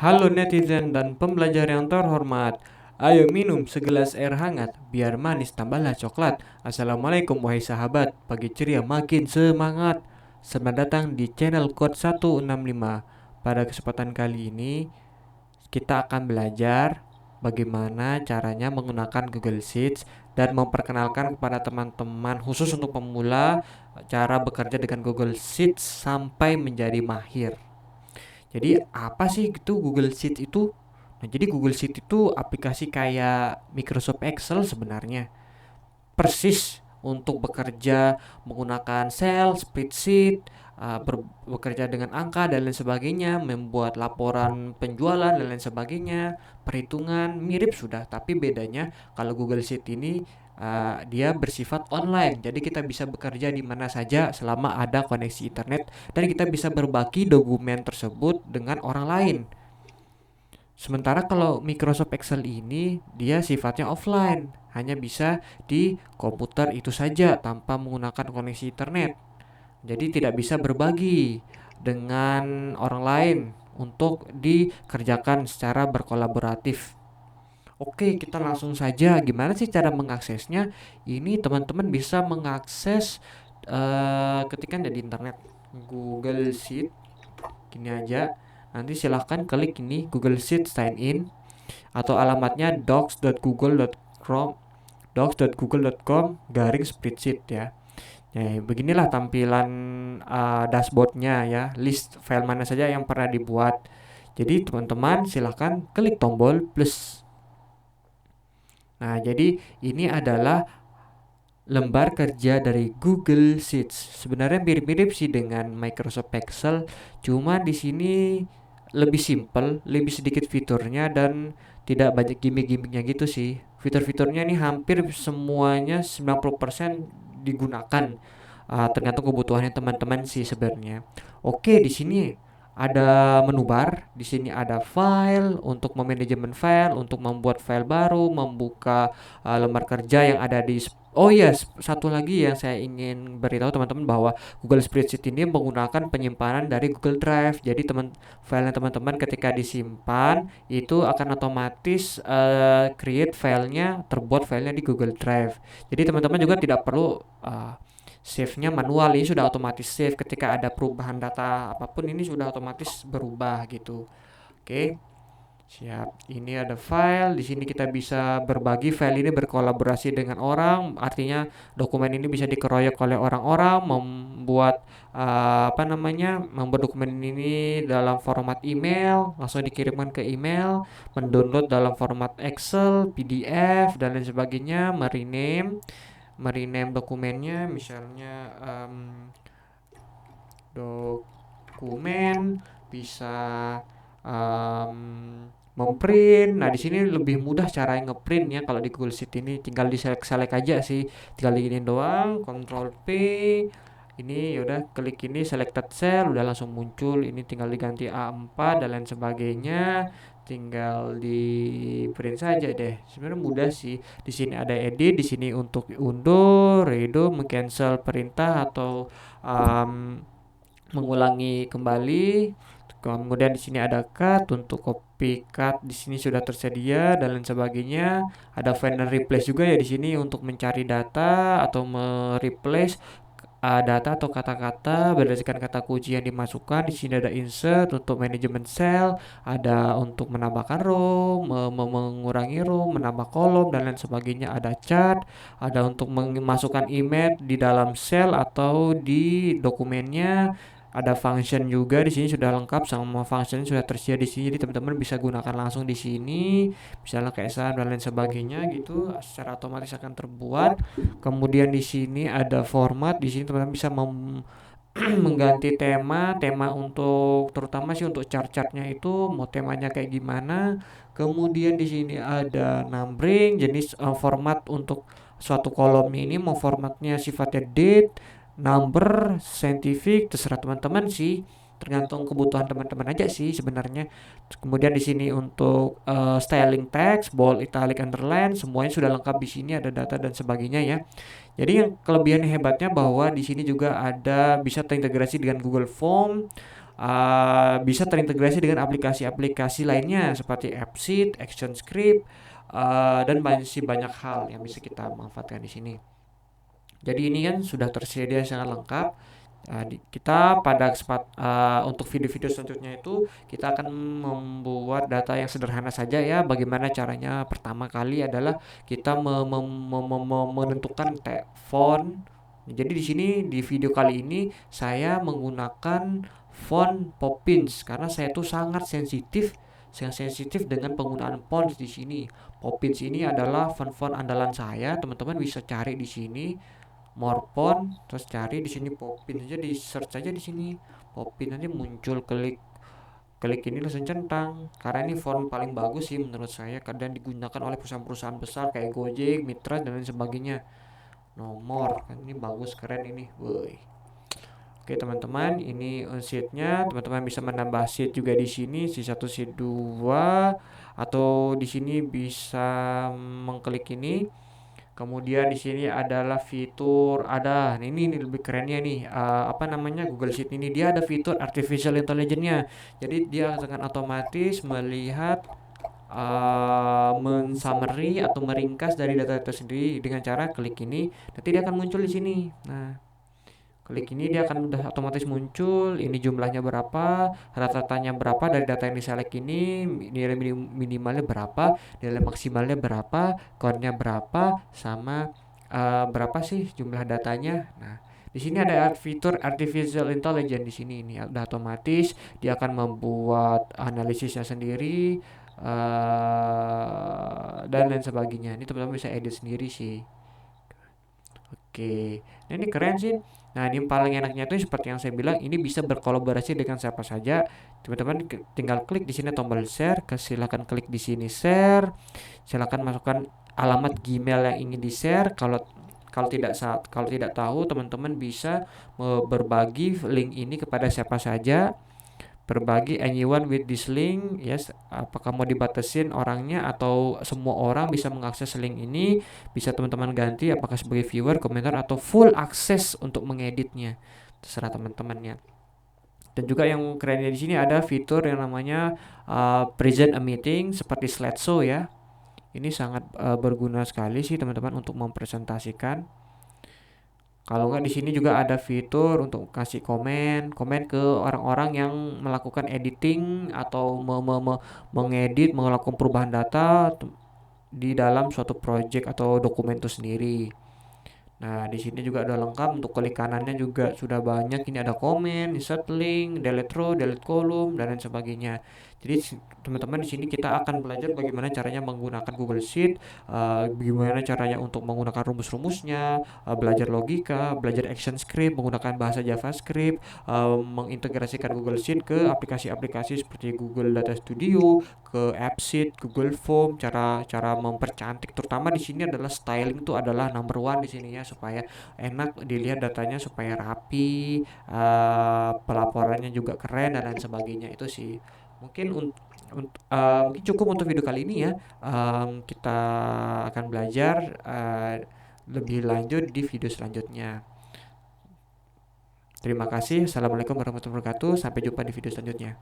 Halo netizen dan pembelajar yang terhormat. Ayo minum segelas air hangat, biar manis tambahlah coklat. Assalamualaikum wahai sahabat, pagi ceria makin semangat. Selamat datang di channel Code 165. Pada kesempatan kali ini, kita akan belajar bagaimana caranya menggunakan Google Sheets dan memperkenalkan kepada teman-teman khusus untuk pemula cara bekerja dengan Google Sheets sampai menjadi mahir. Jadi apa sih itu Google Sheets itu? Nah, jadi Google Sheets itu aplikasi kayak Microsoft Excel sebenarnya. Persis untuk bekerja menggunakan Excel, spreadsheet, bekerja dengan angka dan lain sebagainya, membuat laporan penjualan dan lain sebagainya, perhitungan mirip sudah, tapi bedanya kalau Google Sheet ini dia bersifat online. Jadi kita bisa bekerja di mana saja selama ada koneksi internet dan kita bisa berbagi dokumen tersebut dengan orang lain. Sementara kalau Microsoft Excel ini dia sifatnya offline, hanya bisa di komputer itu saja tanpa menggunakan koneksi internet. Jadi tidak bisa berbagi dengan orang lain untuk dikerjakan secara berkolaboratif. Oke, kita langsung saja. Gimana sih cara mengaksesnya? Ini teman-teman bisa mengakses ketika ada di internet Google Sheet. Gini aja. Nanti silahkan klik ini Google Sheet sign in atau alamatnya docs.google.com garing spreadsheet ya. Ya, beginilah tampilan dashboardnya ya, list file mana saja yang pernah dibuat. Jadi teman-teman silahkan klik tombol plus. Nah, jadi ini adalah lembar kerja dari Google Sheets. Sebenarnya mirip-mirip sih dengan Microsoft Excel, cuma di sini lebih simple, lebih sedikit fiturnya dan tidak banyak gimmick-gimmicknya gitu sih. Fitur-fiturnya nih hampir semuanya 90% digunakan. Tergantung kebutuhannya teman-teman sih sebenarnya. Oke, di sini ada menu bar, di sini ada file untuk memanajemen file, untuk membuat file baru, membuka lembar kerja yang ada di. Oh iya, satu lagi yang saya ingin beritahu teman-teman bahwa Google Spreadsheet ini menggunakan penyimpanan dari Google Drive. Jadi filenya teman-teman ketika disimpan itu akan otomatis create filenya, terbuat filenya di Google Drive. Jadi teman-teman juga tidak perlu save-nya manual, ini sudah otomatis save ketika ada perubahan data apapun ini sudah otomatis berubah gitu. Oke. Siap. Ini ada file. Di sini kita bisa berbagi file ini berkolaborasi dengan orang. Artinya dokumen ini bisa dikeroyok oleh orang-orang, membuat membuat dokumen ini dalam format email, langsung dikirimkan ke email, mendownload dalam format Excel, PDF dan lain sebagainya, merename dokumennya, misalnya dokumen bisa um, memprint. Nah, di sini lebih mudah cara ngeprint ya. Kalau di Google Sheet ini tinggal di select aja sih. Tinggal diginin doang, Control P. Ini yaudah klik ini selected cell udah langsung muncul. Ini tinggal diganti A4 dan lain sebagainya. Tinggal di print saja deh. Sebenarnya mudah sih. Di sini ada edit, di sini untuk undur, redo, mengcancel perintah atau um, mengulangi kembali. Kemudian di sini ada cut untuk copy cut, di sini sudah tersedia dan lain sebagainya. Ada find and replace juga ya di sini untuk mencari data atau mereplace data atau kata-kata berdasarkan kata kunci yang dimasukkan. Di sini ada insert untuk manajemen cell, ada untuk menambahkan row, mengurangi row, menambah kolom dan lain sebagainya. Ada chart, ada untuk memasukkan image di dalam cell atau di dokumennya. Ada function juga di sini sudah lengkap, sama function sudah tersedia di sini. Jadi teman-teman bisa gunakan langsung di sini, misalnya kayak sum dan lain sebagainya gitu, secara otomatis akan terbuat. Kemudian di sini ada format, di sini teman-teman bisa mengganti tema untuk terutama sih untuk chart-chartnya itu mau temanya kayak gimana. Kemudian di sini ada numbering, jenis format untuk suatu kolom ini mau formatnya sifatnya date, number, scientific, terserah teman-teman sih. Tergantung kebutuhan teman-teman aja sih sebenarnya. Kemudian di sini untuk styling text, bold, italic, underline, semuanya sudah lengkap di sini, ada data dan sebagainya ya. Jadi yang kelebihan hebatnya bahwa di sini juga ada bisa terintegrasi dengan Google Form, bisa terintegrasi dengan aplikasi-aplikasi lainnya seperti AppSheet, ActionScript, dan masih banyak hal yang bisa kita manfaatkan di sini. Jadi ini kan sudah tersedia sangat lengkap. Kita pada untuk video-video selanjutnya itu kita akan membuat data yang sederhana saja ya. Bagaimana caranya? Pertama kali adalah kita menentukan font. Jadi di sini di video kali ini saya menggunakan font Poppins karena saya tuh sangat sensitif dengan penggunaan font di sini. Poppins ini adalah font-font andalan saya. Teman-teman bisa cari di sini Morpon, terus cari di sini Popin aja, di search aja di sini Popin nanti muncul, klik klik ini langsung centang karena ini font paling bagus sih menurut saya, kadang digunakan oleh perusahaan-perusahaan besar kayak Gojek, Mitra dan lain sebagainya. Nomor kan ini bagus, keren ini, woi. Oke teman-teman, ini sheetnya. Teman-teman bisa menambah sheet juga di sini, sheet 1, sheet 2, atau di sini bisa mengklik ini. Kemudian di sini adalah fitur, nah, ini lebih kerennya nih, apa namanya, Google Sheet ini dia ada fitur artificial intelligence-nya. Jadi dia akan otomatis melihat, mensummary atau meringkas dari data itu sendiri dengan cara klik ini, nanti dia akan muncul di sini. Nah, klik ini dia akan udah otomatis muncul, ini jumlahnya berapa, rata-ratanya berapa dari data yang diselect ini, nilai minimalnya berapa, nilai maksimalnya berapa, core-nya berapa, sama berapa sih jumlah datanya. Nah, di sini ada fitur artificial intelligence di sini, ini udah otomatis dia akan membuat analisisnya sendiri, dan lain sebagainya. Ini teman-teman bisa edit sendiri sih. Oke, nah ini keren sih. Nah ini paling enaknya itu seperti yang saya bilang, ini bisa berkolaborasi dengan siapa saja. Teman-teman tinggal klik di sini tombol share, silakan klik di sini share, silakan masukkan alamat Gmail yang ingin di share. Kalau kalau tidak tahu, teman-teman bisa berbagi link ini kepada siapa saja, berbagi anyone with this link, yes. Apakah mau dibatasin orangnya atau semua orang bisa mengakses link ini, bisa teman-teman ganti apakah sebagai viewer, komentar, atau full akses untuk mengeditnya, terserah teman-temannya. Dan juga yang kerennya di sini ada fitur yang namanya present a meeting seperti slideshow ya. Ini sangat berguna sekali sih teman-teman untuk mempresentasikan. Kalau nggak di sini juga ada fitur untuk kasih komen ke orang-orang yang melakukan editing atau mengedit, melakukan perubahan data di dalam suatu project atau dokumen itu sendiri. Nah, di sini juga ada lengkap, untuk klik kanannya juga sudah banyak. Ini ada komen, insert link, delete row, delete column, dan lain sebagainya. Jadi teman-teman di sini kita akan belajar bagaimana caranya menggunakan Google Sheet, bagaimana caranya untuk menggunakan rumus-rumusnya, belajar logika, belajar action script, menggunakan bahasa JavaScript, mengintegrasikan Google Sheet ke aplikasi-aplikasi seperti Google Data Studio, ke AppSheet, Google Form, cara mempercantik. Terutama di sini adalah styling itu adalah number one di sini ya, supaya enak dilihat datanya, supaya rapi, pelaporannya juga keren dan lain sebagainya. Itu sih mungkin mungkin cukup untuk video kali ini ya. Kita akan belajar lebih lanjut di video selanjutnya. Terima kasih. Assalamualaikum warahmatullahi wabarakatuh. Sampai jumpa di video selanjutnya.